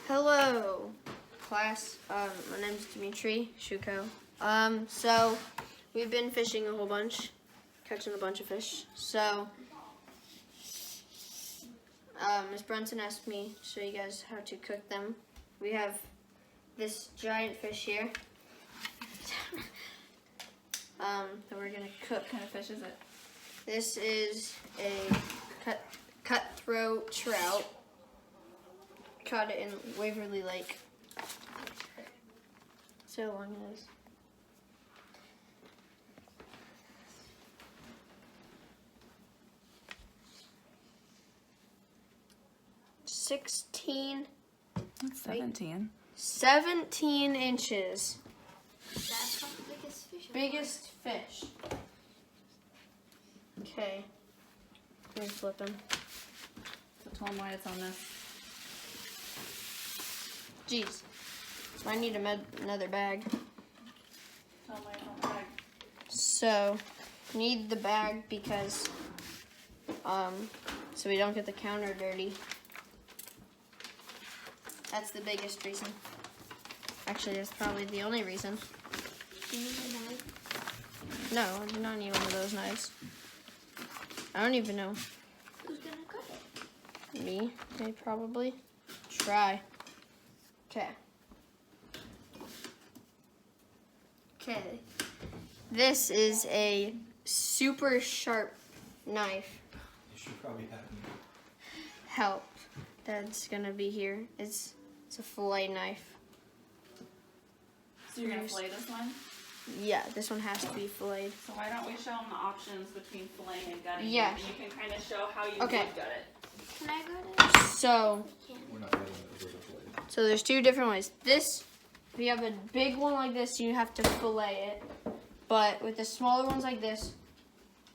Hello, class. My name's Dimitri Shuko. So we've been fishing a whole bunch, catching a bunch of fish. So Ms. Brunson asked me to show you guys how to cook them. We have this giant fish here that we're gonna cook. What kind of fish is it? This is a cutthroat trout. Caught it in Waverly Lake. See how long it is. That's 17. 17 inches. That's not the biggest fish. Biggest fish. Okay. Let me flip him. So tell them why it's on this. Jeez. I need another bag. Tell them why it's on the bag. So, need the bag because, so we don't get the counter dirty. That's the biggest reason. Actually, that's probably the only reason. Do you need a knife? No, I do not need one of those knives. I don't even know. Who's gonna cook it? Me, they probably. Try. Okay. Okay. This is a super sharp knife. You should probably have me. Help. That's gonna be here. It's a fillet knife. So you're gonna fillet this one? Yeah, this one has to be filleted. So why don't we show them the options between filleting and gutting? Yeah. And you can kind of show how you Okay. would gut it. Can I go to So, We're not getting it over the blade. so there's two different ways. This, if you have a big one like this, you have to fillet it. But with the smaller ones like this,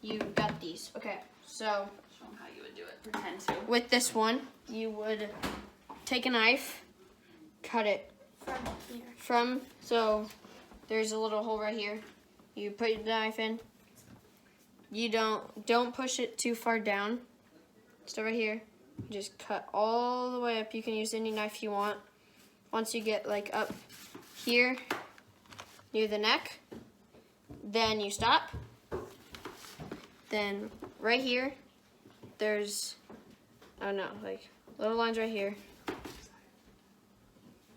you gut these. Okay, so Show them how you would do it. Pretend to. with this one, you would take a knife, cut it from here? so there's a little hole right here. You put the knife in. You don't push it too far down. Just over here. You just cut all the way up. You can use any knife you want. Once you get like up here near the neck, then you stop. Then right here, there's, I don't know, like little lines right here.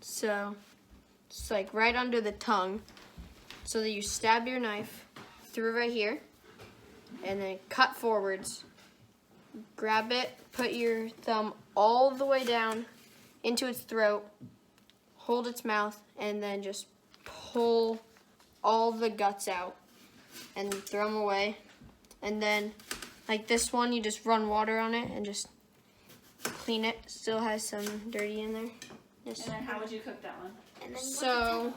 So it's like right under the tongue. So that you stab your knife through right here and then cut forwards. Grab it, put your thumb all the way down into its throat, hold its mouth, and then just pull all the guts out and throw them away. And then, like this one, you just run water on it and just clean it. Still has some dirty in there. Just And then how would you cook that one? And then so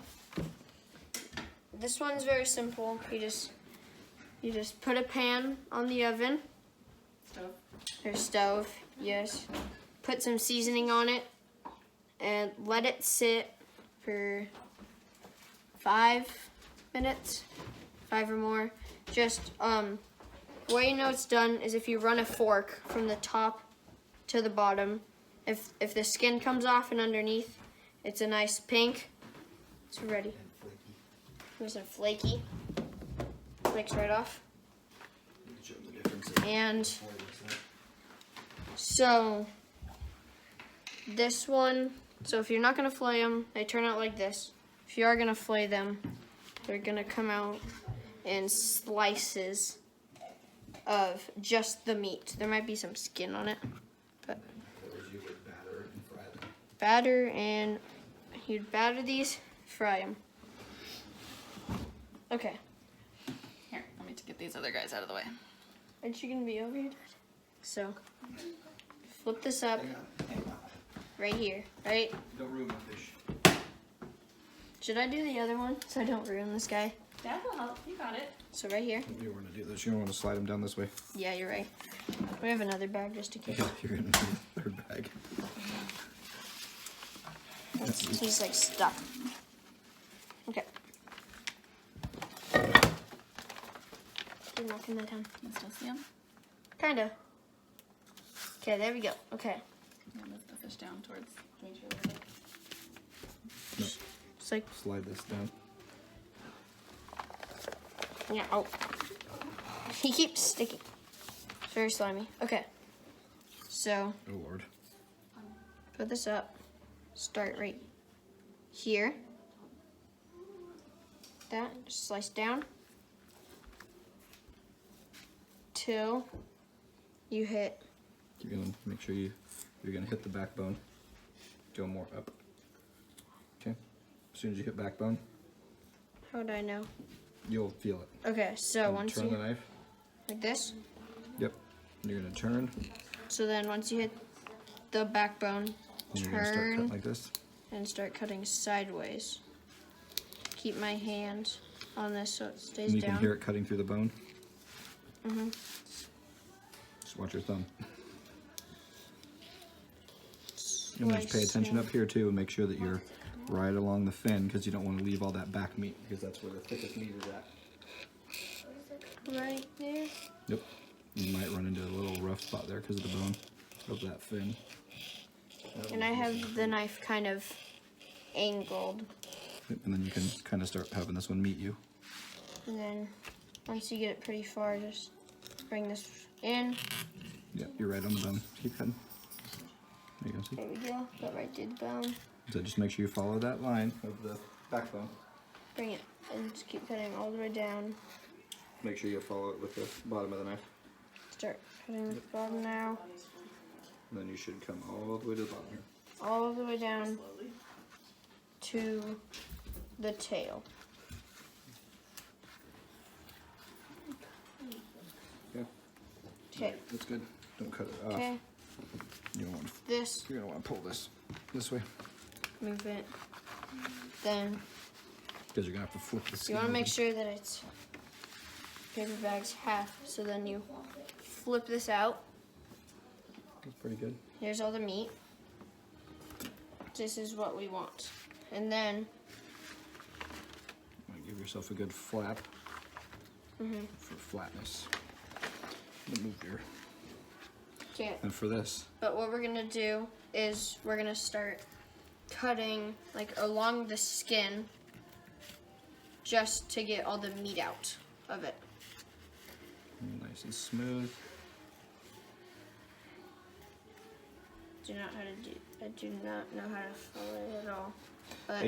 this one's very simple. You just put a pan on the oven Stove. or stove, yes. Put some seasoning on it and let it sit for 5 minutes, 5 or more. Just the way you know it's done is if you run a fork from the top to the bottom. If the skin comes off and underneath, it's a nice pink. It's ready. And flaky. Here's a flaky. Flakes right off. You can show them the difference. And Before this, so this one, so if you're not gonna fillet them, they turn out like this. If you are gonna fillet them, they're gonna come out in slices of just the meat. There might be some skin on it, but Whereas you would batter and fry them. batter, and you'd batter these, fry them. Okay, Here, let me get these other guys out of the way. aren't you gonna be over here, Dad? So flip this up Hang on, hang on. right here, right? Don't ruin my fish. Should I do the other one so I don't ruin this guy? That will help. You got it. So right here. You want to do this. You don't want to slide them down this way. Yeah, you're right. We have another bag just in case. Yeah, you're gonna need a third bag. He's like stuck. Okay. You're knocking that down. You still see them? Kinda. Okay, there we go. Okay. Move the fish down towards. Make sure they're It's like, Slide this down. yeah, oh. He keeps sticking. It's very slimy. Okay. So, Oh Lord. put this up. Start right here. That, just slice down. Till you hit. Keep going. Make sure you're gonna hit the backbone. Go more up. Okay. As soon as you hit backbone, How would I know? you'll feel it. Okay, so And once turn you, the knife. like this. Yep. You're gonna turn. So then once you hit the backbone, And you're gonna start turn cutting like this. and start cutting sideways. Keep my hand on this so it stays And you down. can hear it cutting through the bone. Mm-hmm. Just watch your thumb. And then just pay attention up here too and make sure that you're right along the fin because you don't want to leave all that back meat because that's where the thickest meat is at. Right there. Yep. You might run into a little rough spot there because of the bone of that fin. And I have the knife kind of angled. Yep, and then you can kind of start having this one meet you. And then once you get it pretty far, just bring this in. Yep, you're right on the bone. Keep heading. There you go. See? There we go. Got right through the bone. So just make sure you follow that line of the backbone. Bring it and just keep cutting all the way down. Make sure you follow it with the bottom of the knife. Start cutting with the bottom now. And then you should come all the way to the bottom here. All the way down to the tail. Yeah, Okay. that's good. Don't cut it off. Okay. You don't want This, You're gonna want to pull this way move it. Then because you're gonna have to flip the skin. you want to over. make sure that it's paper bag's half. So then you flip this out. That's pretty good. Here's all the meat. This is what we want. And then Give yourself a good flap for flatness. Then move your. okay. And for this, But what we're gonna do is we're gonna start cutting like along the skin just to get all the meat out of it. nice and smooth. I do not know how to follow it at all. But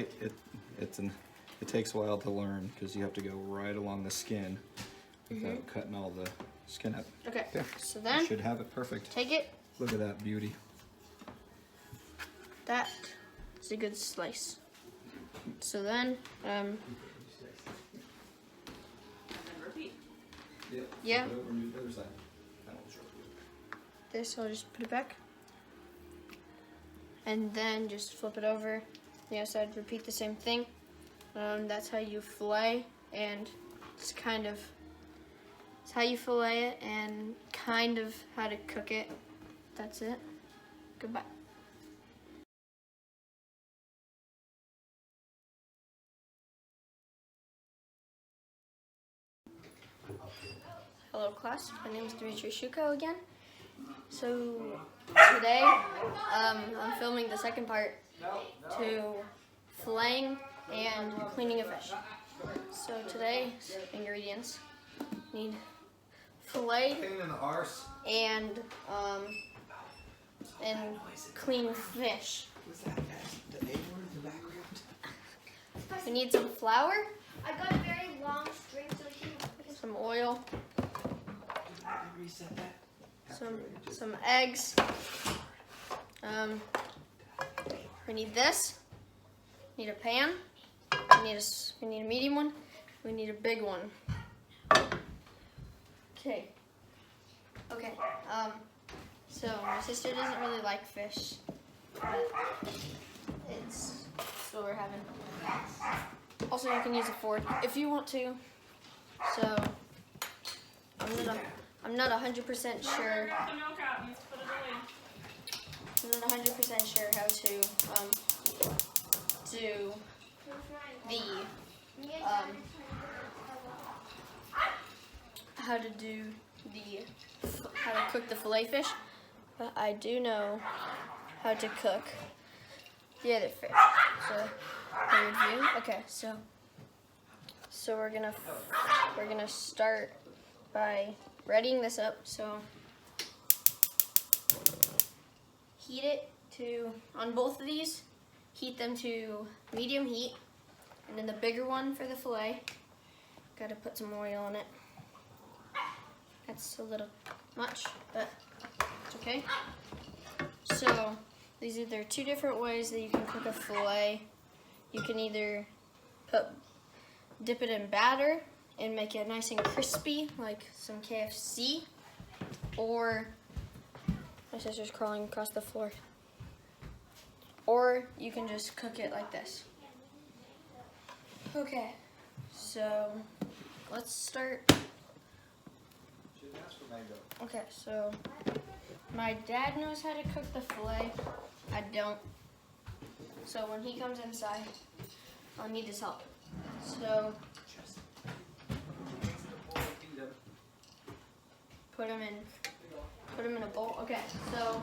It takes a while to learn because you have to go right along the skin without cutting all the skin up. okay. Yeah. So You then should have it perfect. take it. Look at that beauty. That is a good slice. So then And repeat. Yeah. Put it over on the other side. this I'll just put it back. And then just flip it over the other side, repeat the same thing. That's how you fillet, and it's how you fillet it and kind of how to cook it. That's it. Goodbye. Hello class, my name is Dimitri Shuko again. So today I'm filming the second part to filleting and cleaning a fish. So today's ingredients need fillet and clean fish. We need some flour, I got a very long string so you can some oil, some eggs. We need this. We need a pan. We need a medium one. We need a big one. Okay. Okay. So my sister doesn't really like fish, but it's what we're having. Also, you can use a fork if you want to. So I'm not 100% sure. The milk out. You have to put it away. I'm not 100% sure how to do how to cook the fillet fish, but I do know how to cook the other fish. So third view. Okay, so we're gonna start by readying this up. So heat it to, on both of these, heat them to medium heat, and then the bigger one for the fillet, gotta put some oil on it. That's a little much, but it's okay. So there are two different ways that you can cook a fillet. You can either dip it in batter and make it nice and crispy, like some KFC, or my sister's crawling across the floor. Or you can just cook it like this. Okay, so let's start. Okay, so my dad knows how to cook the fillet. I don't. So when he comes inside, I'll need his help. So put him in a bowl. Okay, so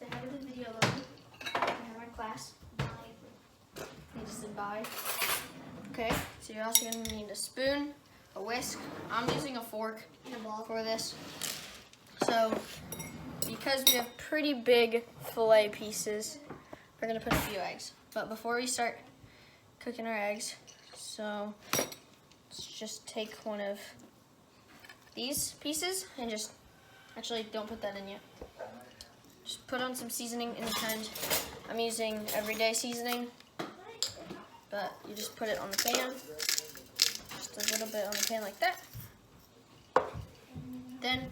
say hi to the video loading. I have my class. Need to say bye. Okay, so you're also gonna need a spoon, a whisk. I'm using a fork for this. So because we have pretty big fillet pieces, we're gonna put a few eggs. But before we start cooking our eggs, so let's just take one of these pieces and just, actually don't put that in yet. Just put on some seasoning in the pan. I'm using everyday seasoning, but you just put it on the pan. Just a little bit on the pan like that. Then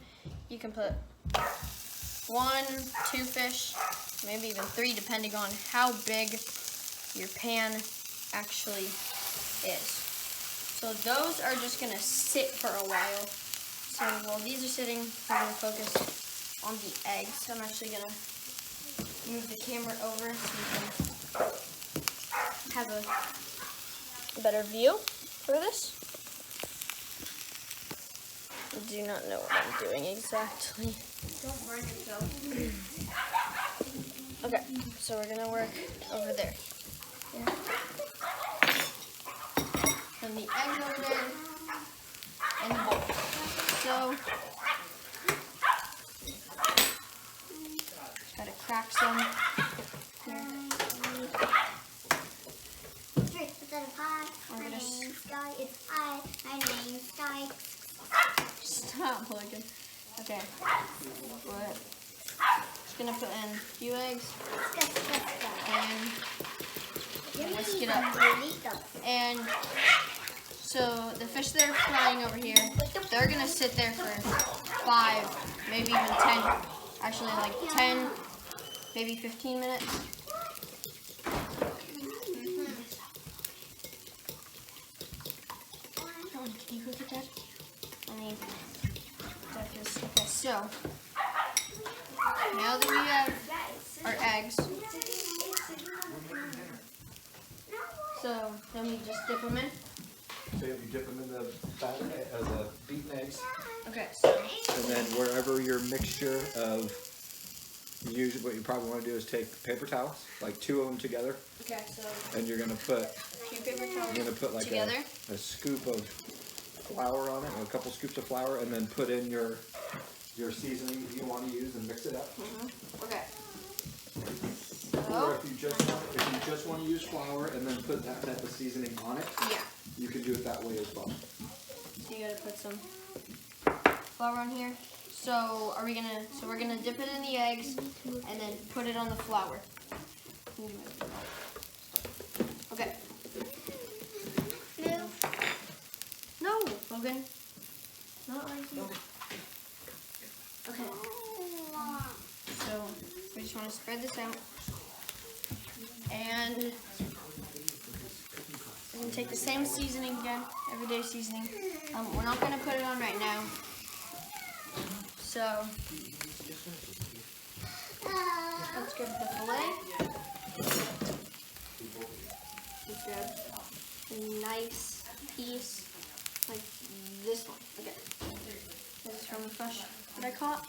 you can put 1, 2 fish, maybe even 3, depending on how big your pan actually is. So those are just gonna sit for a while. So while these are sitting, we're gonna focus on the eggs. I'm actually gonna move the camera over so we can have a better view for this. I do not know what I'm doing exactly. Don't burn yourself. Okay, so we're gonna work over there. Yeah. And the eggs over there in the bowl. So just gotta crack some here. Put that apart. My name's Sky. It's I. My name's Sky. Stop looking. Okay. But just gonna put in a few eggs and whisk it up. And so the fish that are frying over here, they're gonna sit there for 5, maybe even 10, actually like 10, maybe 15 minutes. Can you cook it, Dad? Okay, so now that we have our eggs, so then we just dip them in. So you dip them in the batter, the beaten eggs. Okay, so And then wherever your mixture of, usually what you probably want to do is take paper towels, like 2 of them together, okay, so and you're gonna put 2 paper towels you're gonna put like together. a scoop of flour on it, or a couple scoops of flour, and then put in your seasoning that you want to use and mix it up. Okay. Or So if you just want to use flour and then put that type of seasoning on it, yeah, you can do it that way as well. so you gotta put some flour on here. So we're gonna dip it in the eggs and then put it on the flour. Okay. No, Logan. Not right here. Okay. So we just want to spread this out. And we're going to take the same seasoning again, everyday seasoning. We're not going to put it on right now. So let's get the fillet. Let's grab a nice piece like this one. Okay. This is from the fish that I caught.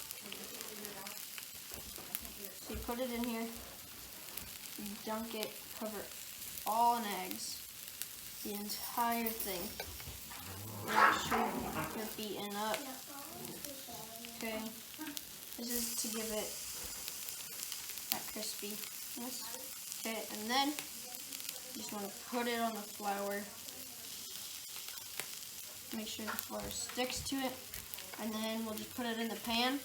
So you put it in here, you dunk it cover all in eggs, the entire thing. Make sure you're beating up. Okay, this is to give it that crispiness. Okay, and then you just want to put it on the flour. Make sure the flour sticks to it, and then we'll just put it in the pan.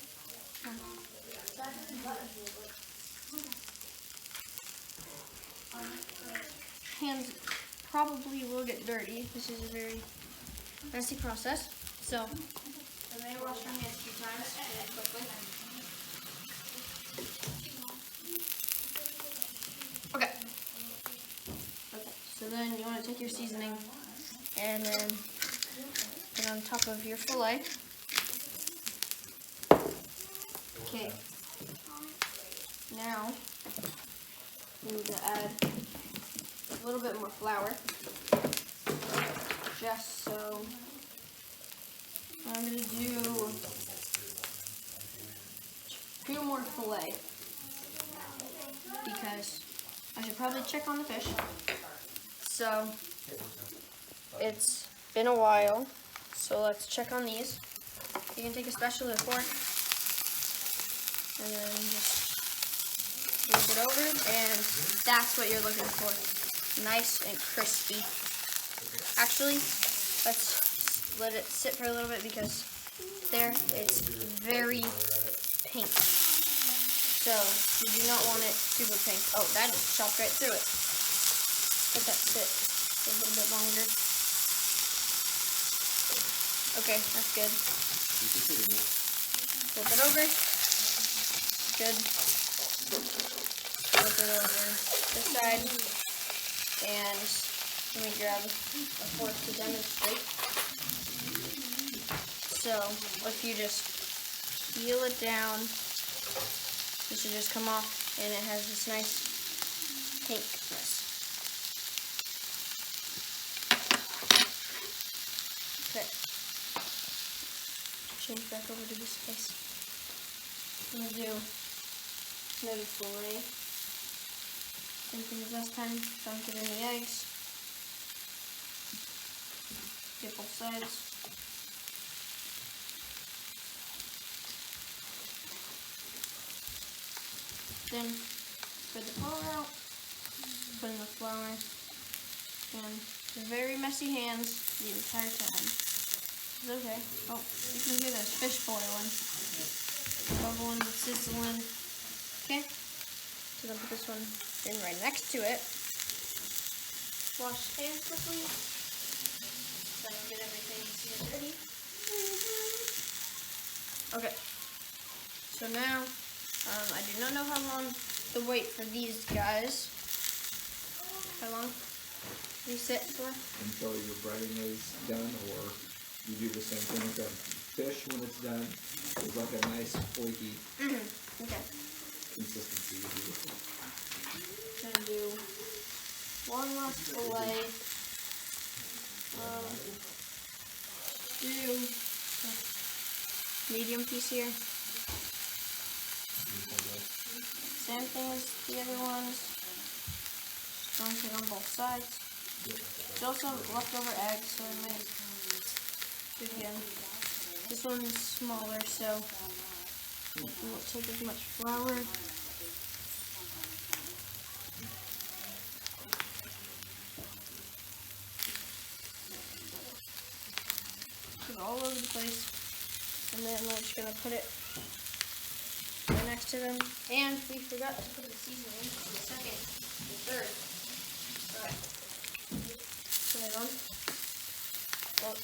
Hands probably will get dirty. This is a very messy process. So, you may wash your hands 2 times really quickly. Okay. Okay. So then you want to take your seasoning and then put it on top of your fillet. Okay. Now we need to add a little bit more flour, just so. I'm gonna do 2 more fillet because I should probably check on the fish. So it's been a while, so let's check on these. You can take a spatula or fork and then just move it over, and that's what you're looking for. Nice and crispy. Actually, let's let it sit for a little bit because there it's very pink. So you do not want it super pink. Oh, that just chopped right through it. Let that sit for a little bit longer. Okay, that's good. Flip it over. Good. Flip it over this side. And let me grab a fork to demonstrate. So if you just peel it down, this should just come off, and it has this nice pinkness. Okay. Change back over to this place. I'm gonna do maybe fillet. Same thing as last time. Dunk it in the eggs. Get both sides. Then spread the flour out. Put in the flour. And very messy hands the entire time. It's okay. Oh, you can hear those fish boiling. Bubbling, sizzling. Okay. So then put this one in right next to it. Wash hands quickly. So I can get everything ready. Okay. So now, I do not know how long to wait for these guys. How long do you sit for? Until your breading is done, or you do the same thing with the fish when it's done. It's like a nice flaky Okay. consistency to do. Gonna do one last fillet. Do a medium piece here. Same thing as the other ones. Dunk it on both sides. There's also leftover eggs, so I might do it again. This one's smaller, so it won't take as much flour. Put it all over the place, and then we're just gonna put it right next to them. And we forgot to put the seasoning in the second and third. Alright. Put it on. Oh,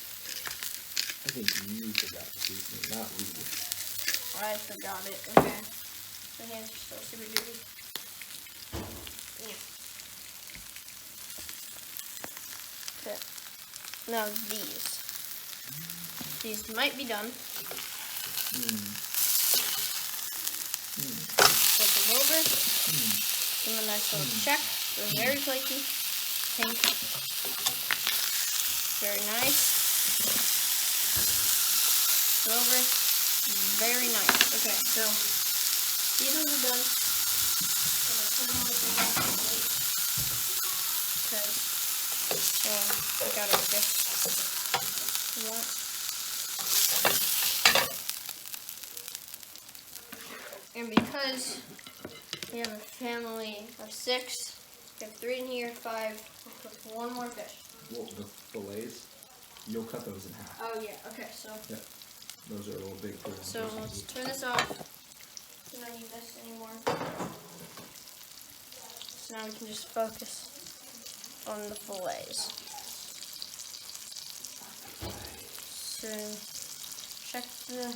I think you forgot the seasoning, not we. I forgot it. Okay. My hands are still super dirty. Yeah. Okay. Now these. These might be done. Flip them over. Give them a nice little check. They're very flaky. Pink. Very nice. Flip over. Very nice. Okay, so these ones are done. I'm gonna put them on the plate. Take out our fish. And because we have a family of 6, we have 3 in here, 5, we'll cook 1 more fish. Well, the fillets, you'll cut those in half. Oh yeah, okay, so. Yeah, those are a little big for one So person. let's turn this off. We don't need this anymore. So now we can just focus on the fillets. So check the.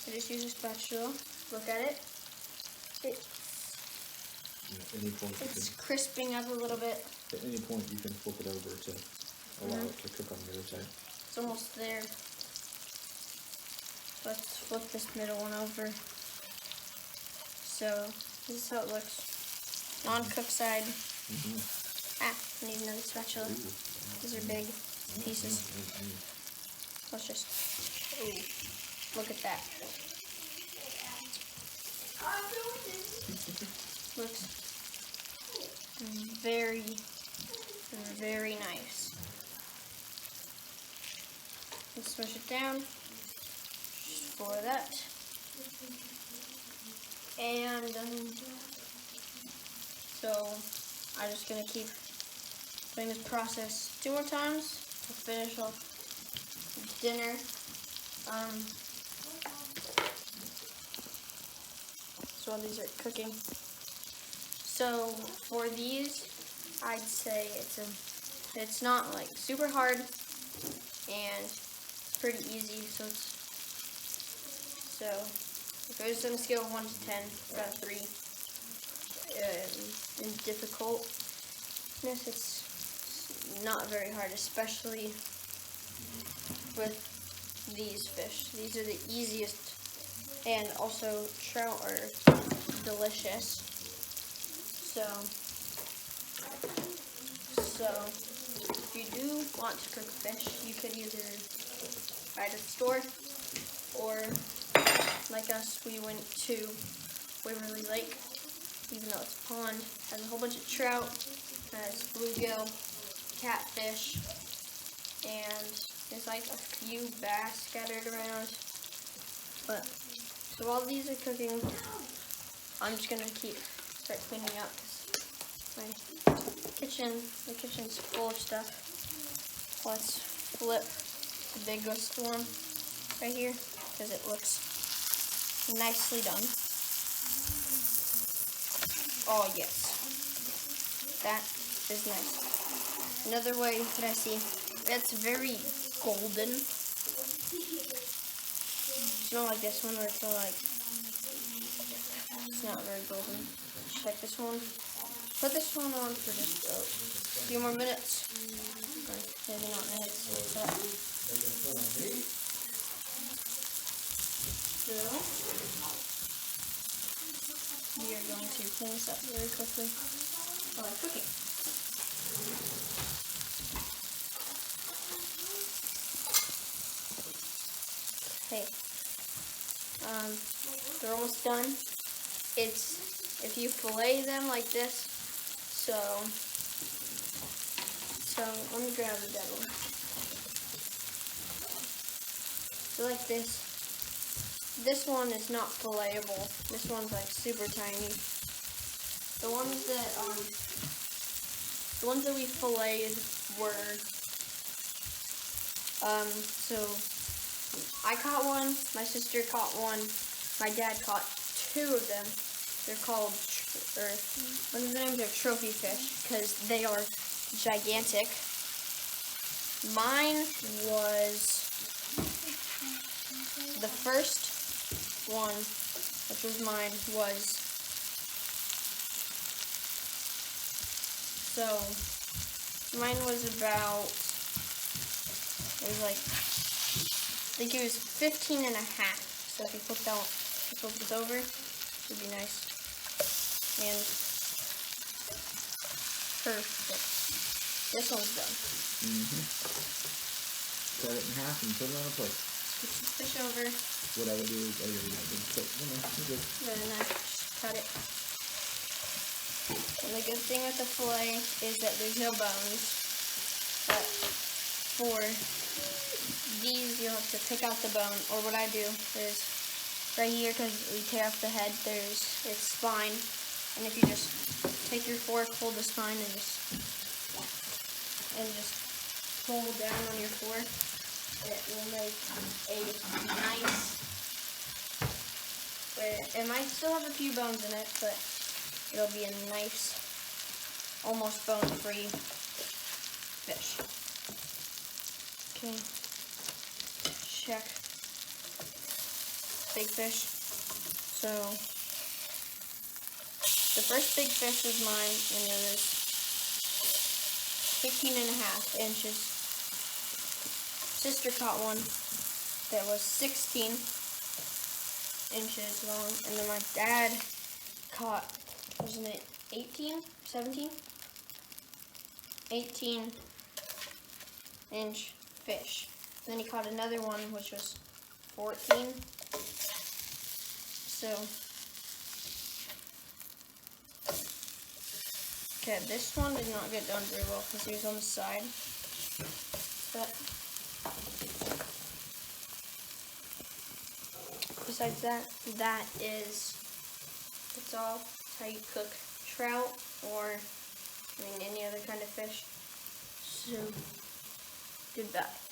I just use a spatula. Look at it. At any point, It's crisping up a little bit. at any point you can flip it over to allow it to cook on the other side. It's almost there. Let's flip this middle one over. So this is how it looks. Non-cooked side. I need another spatula. These are big pieces. Let's just. Ooh, look at that. Looks very, very nice. Let's smush it down just for that. And so I'm just gonna keep doing this process 2 more times to finish off dinner. So while these are cooking. So for these, I'd say it's not like super hard, and it's pretty easy. So if it was on a scale of 1 to 10, about 3. In difficultness, it's not very hard, especially with these fish. These are the easiest, and also trout are delicious. So if you do want to cook fish, you could either buy it at the store, or like us, we went to Waverly Lake, even though it's a pond, has a whole bunch of trout, has bluegill, catfish, and there's like a few bass scattered around. But so while these are cooking, I'm just gonna start cleaning up. The kitchen's full of stuff. Let's flip the biggest one right here because it looks nicely done. Oh yes, that is nice. Another way that I see, that's very golden. It's not like this one where it's more like, it's not very golden. Check this one. Put this one on for just a few more minutes. Or maybe not minutes. So we are going to clean this up very quickly while I'm cooking. Okay. They're almost done. If you fillet them like this, so let me grab the dead one. So like this. This one is not filletable. This one's like super tiny. The ones that we filleted were so I caught one, my sister caught one, my dad caught 2 of them. They're called, one of the names are trophy fish because they are gigantic. Mine was the first one, which was mine, was mine was about, it was like, I think it was 15 and a half. So if you flip this over, it would be nice. And perfect. This one's done. Cut it in half and put it on a plate. Scoop some fish over. What I would do is, you're good. With a knife, just cut it. And the good thing with the fillet is that there's no bones. But for these, you'll have to pick out the bone. Or what I do is right here, because we tear off the head, there's its spine. And if you just take your fork, hold the spine, and just pull down on your fork, it will make a nice. It might still have a few bones in it, but it'll be a nice, almost bone-free fish. Okay, check. Big fish. So, the first big fish was mine, and it was 15.5 inches. Sister caught one that was 16 inches long, and then my dad caught, wasn't it 18, 17? 18-inch fish. Then he caught another one which was 14. So, okay, this one did not get done very well because he was on the side. But besides that, that's all. That's how you cook trout or, any other kind of fish. So, goodbye.